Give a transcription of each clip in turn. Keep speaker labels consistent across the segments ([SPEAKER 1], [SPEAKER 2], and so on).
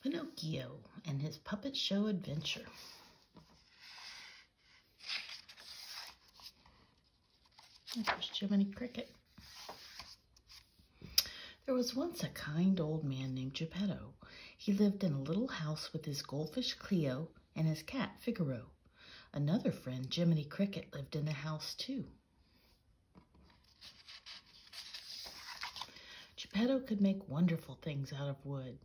[SPEAKER 1] Pinocchio and his puppet show adventure. There's Jiminy Cricket. There was once a kind old man named Geppetto. He lived in a little house with his goldfish Cleo and his cat Figaro. Another friend, Jiminy Cricket, lived in the house too. Geppetto could make wonderful things out of wood.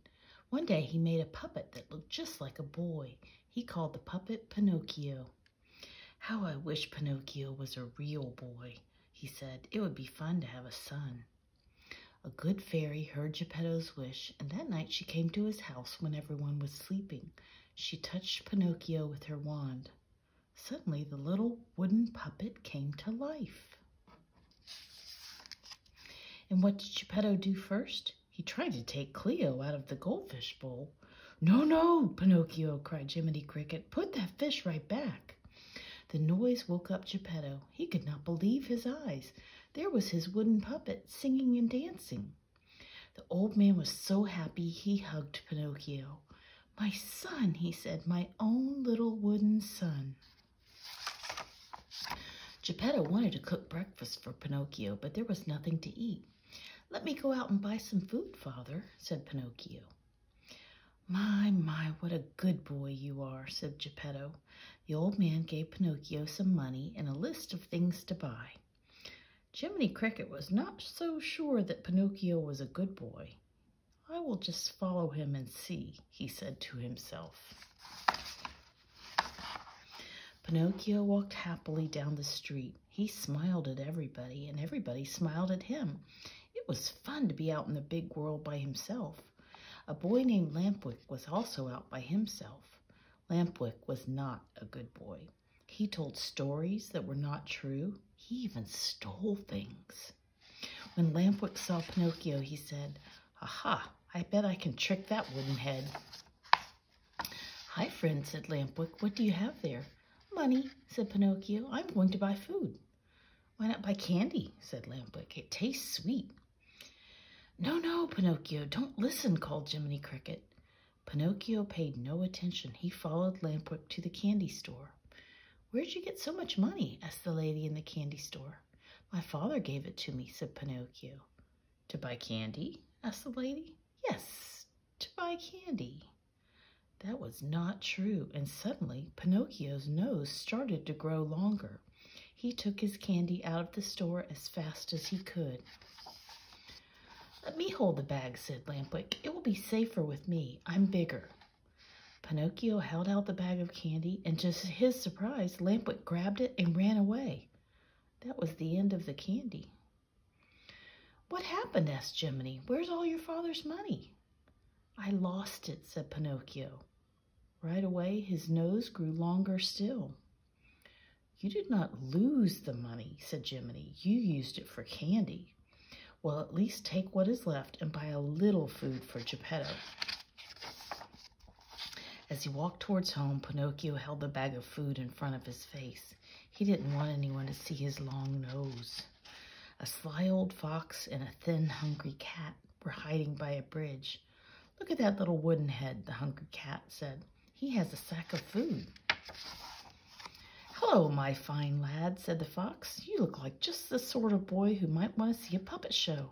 [SPEAKER 1] One day he made a puppet that looked just like a boy. He called the puppet Pinocchio. "How I wish Pinocchio was a real boy," he said. "It would be fun to have a son." A good fairy heard Geppetto's wish, and that night she came to his house when everyone was sleeping. She touched Pinocchio with her wand. Suddenly the little wooden puppet came to life. And what did Geppetto do first? He tried to take Cleo out of the goldfish bowl. "No, no, Pinocchio," cried Jiminy Cricket. "Put that fish right back." The noise woke up Geppetto. He could not believe his eyes. There was his wooden puppet singing and dancing. The old man was so happy he hugged Pinocchio. "My son," he said, "my own little wooden son." Geppetto wanted to cook breakfast for Pinocchio, but there was nothing to eat. "Let me go out and buy some food, Father," said Pinocchio. My, what a good boy you are," said Geppetto. The old man gave Pinocchio some money and a list of things to buy. Jiminy Cricket was not so sure that Pinocchio was a good boy. "I will just follow him and see," he said to himself. Pinocchio walked happily down the street. He smiled at everybody, and everybody smiled at him. It was fun to be out in the big world by himself. A boy named Lampwick was also out by himself. Lampwick was not a good boy. He told stories that were not true. He even stole things. When Lampwick saw Pinocchio, he said, "Aha, I bet I can trick that wooden head." "Hi, friend," said Lampwick. "What do you have there?" "Money," said Pinocchio. "I'm going to buy food." "Why not buy candy?" said Lampwick. "It tastes sweet." "No, no, Pinocchio, don't listen," called Jiminy Cricket. Pinocchio paid no attention. He followed Lampwick to the candy store. "Where'd you get so much money?" asked the lady in the candy store. "My father gave it to me," said Pinocchio. "To buy candy?" asked the lady. "Yes, to buy candy." That was not true, and suddenly Pinocchio's nose started to grow longer. He took his candy out of the store as fast as he could. "Let me hold the bag," said Lampwick. "It will be safer with me. I'm bigger." Pinocchio held out the bag of candy, and to his surprise, Lampwick grabbed it and ran away. That was the end of the candy. "What happened?" asked Jiminy. "Where's all your father's money?" "I lost it," said Pinocchio. Right away, his nose grew longer still. "You did not lose the money," said Jiminy. "You used it for candy. Well, at least take what is left and buy a little food for Geppetto." As he walked towards home, Pinocchio held the bag of food in front of his face. He didn't want anyone to see his long nose. A sly old fox and a thin, hungry cat were hiding by a bridge. "Look at that little wooden head," the hungry cat said. "He has a sack of food." "Hello, my fine lad," said the fox. "You look like just the sort of boy who might want to see a puppet show."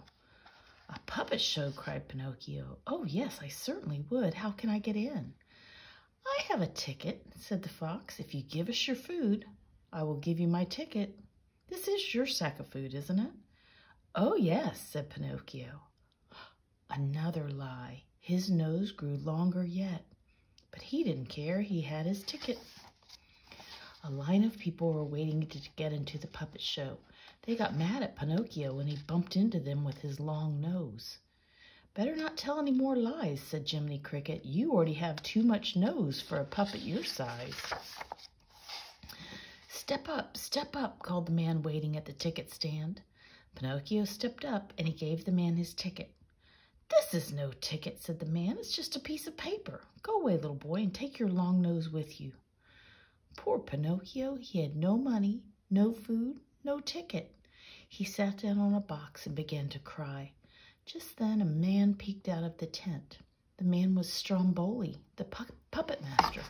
[SPEAKER 1] "A puppet show?" cried Pinocchio. "Oh, yes, I certainly would. How can I get in?" "I have a ticket," said the fox. "If you give us your food, I will give you my ticket. This is your sack of food, isn't it?" "Oh, yes," said Pinocchio. Another lie. His nose grew longer yet. But he didn't care. He had his ticket. A line of people were waiting to get into the puppet show. They got mad at Pinocchio when he bumped into them with his long nose. "Better not tell any more lies," said Jiminy Cricket. "You already have too much nose for a puppet your size." Step up," called the man waiting at the ticket stand. Pinocchio stepped up and he gave the man his ticket. "This is no ticket," said the man. "It's just a piece of paper. Go away, little boy, and take your long nose with you." Poor Pinocchio, he had no money, no food, no ticket. He sat down on a box and began to cry. Just then a man peeked out of the tent. The man was Stromboli, the puppet master.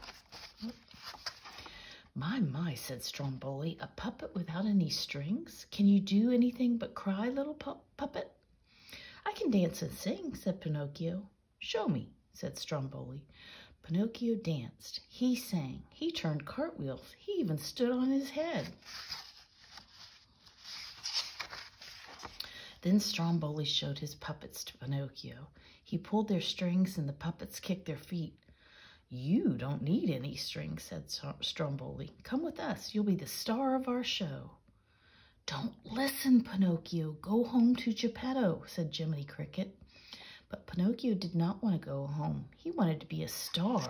[SPEAKER 1] My, said Stromboli, a puppet without any strings? Can you do anything but cry, little puppet? I can dance and sing, said Pinocchio. Show me, said Stromboli. Pinocchio danced. He sang. He turned cartwheels. He even stood on his head. Then Stromboli showed his puppets to Pinocchio. He pulled their strings and the puppets kicked their feet. You don't need any strings, said Stromboli. Come with us. You'll be the star of our show. Don't listen, Pinocchio. Go home to Geppetto, said Jiminy Cricket. But Pinocchio did not want to go home. He wanted to be a star.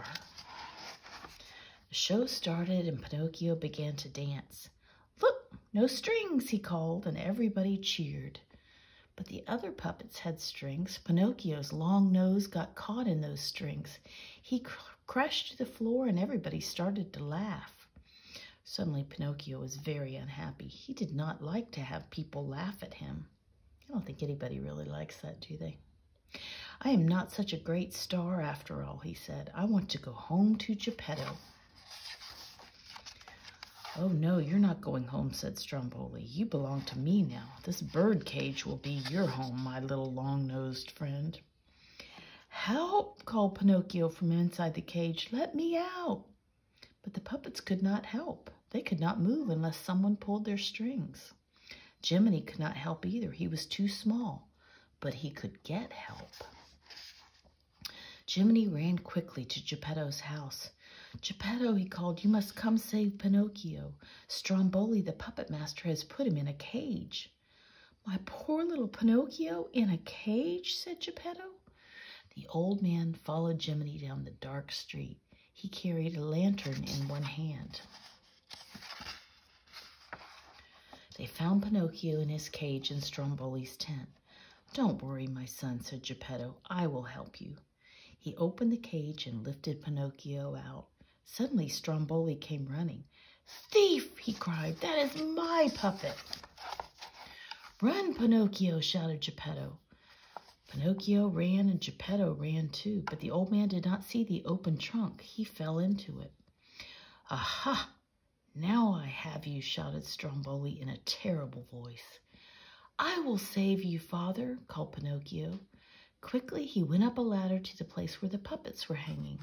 [SPEAKER 1] The show started and Pinocchio began to dance. Look, no strings, he called, and everybody cheered. But the other puppets had strings. Pinocchio's long nose got caught in those strings. He crashed to the floor and everybody started to laugh. Suddenly, Pinocchio was very unhappy. He did not like to have people laugh at him. I don't think anybody really likes that, do they? I am not such a great star after all, he said. I want to go home to Geppetto. Oh, no, you're not going home, said Stromboli. You belong to me now. This bird cage will be your home, my little long-nosed friend. Help, called Pinocchio from inside the cage. Let me out. But the puppets could not help. They could not move unless someone pulled their strings. Jiminy could not help either. He was too small, but he could get help. Jiminy ran quickly to Geppetto's house. Geppetto, he called, you must come save Pinocchio. Stromboli, the puppet master, has put him in a cage. My poor little Pinocchio in a cage, said Geppetto. The old man followed Jiminy down the dark street. He carried a lantern in one hand. They found Pinocchio in his cage in Stromboli's tent. Don't worry, my son, said Geppetto. I will help you. He opened the cage and lifted Pinocchio out. Suddenly, Stromboli came running. Thief, he cried. That is my puppet. Run, Pinocchio, shouted Geppetto. Pinocchio ran and Geppetto ran too, but the old man did not see the open trunk. He fell into it. Aha! Now I have you, shouted Stromboli in a terrible voice. I will save you, father, called Pinocchio. Quickly, he went up a ladder to the place where the puppets were hanging.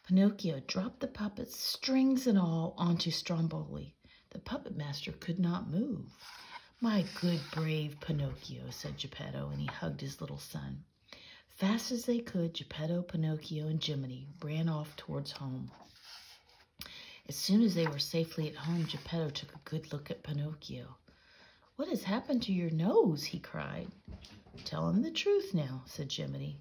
[SPEAKER 1] Pinocchio dropped the puppets, strings and all, onto Stromboli. The puppet master could not move. My good, brave Pinocchio, said Geppetto, and he hugged his little son. Fast as they could, Geppetto, Pinocchio, and Jiminy ran off towards home. As soon as they were safely at home, Geppetto took a good look at Pinocchio. What has happened to your nose? He cried. Tell him the truth now, said Jiminy.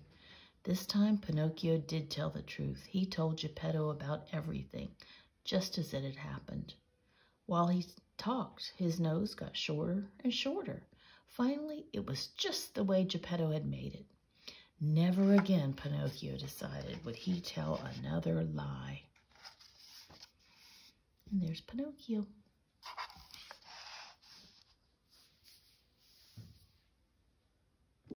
[SPEAKER 1] This time, Pinocchio did tell the truth. He told Geppetto about everything, just as it had happened. While he talked, his nose got shorter and shorter. Finally, it was just the way Geppetto had made it. Never again, Pinocchio decided, would he tell another lie. And there's Pinocchio.